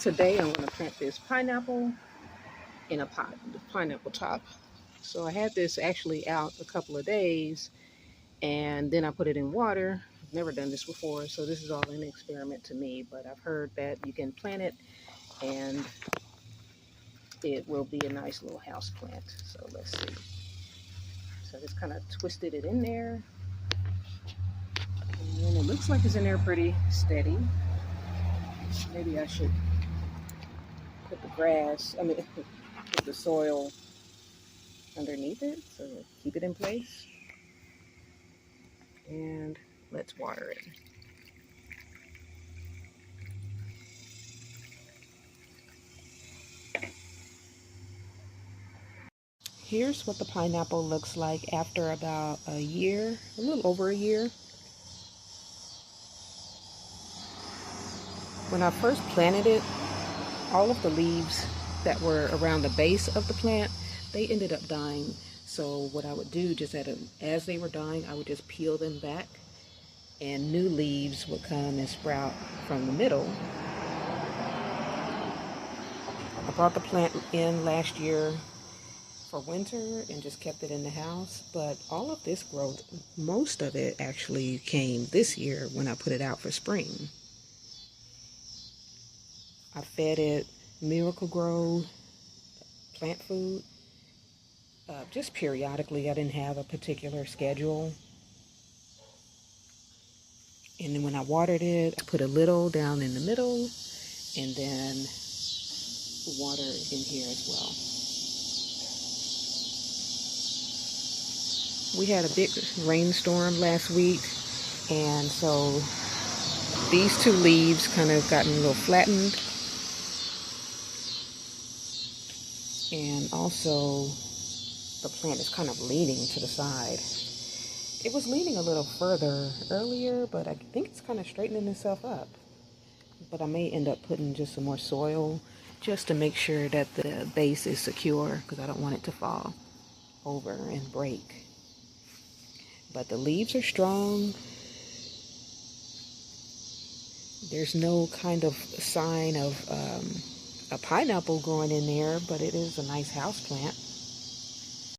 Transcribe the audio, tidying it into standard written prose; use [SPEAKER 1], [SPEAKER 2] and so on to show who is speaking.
[SPEAKER 1] Today I'm going to plant this pineapple in a pot, the pineapple top. So I had this actually out a couple of days and then I put it in water. I've never done this before, so this is all an experiment to me, but I've heard that you can plant it and it will be a nice little house plant. So let's see. So I just kind of twisted it in there and it looks like it's in there pretty steady. Maybe I should put the grass, put the soil underneath it so to keep it in place. And let's water it. Here's what the pineapple looks like after about a year, a little over a year. When I first planted it, all of the leaves that were around the base of the plant, they ended up dying. So what I would do, just as they were dying, I would just peel them back and new leaves would come and sprout from the middle. I brought the plant in last year for winter and just kept it in the house, but all of this growth, most of it actually came this year when I put it out for spring. I fed it Miracle-Gro plant food just periodically. I didn't have a particular schedule. And then when I watered it, I put a little down in the middle and then water in here as well. We had a big rainstorm last week, and so these two leaves kind of gotten a little flattened. And also the plant is kind of leaning to the side. It was leaning a little further earlier, but I think it's kind of straightening itself up. But I may end up putting just some more soil just to make sure that the base is secure, because I don't want it to fall over and break. But the leaves are strong. There's no kind of sign of a pineapple growing in there, but it is a nice house plant.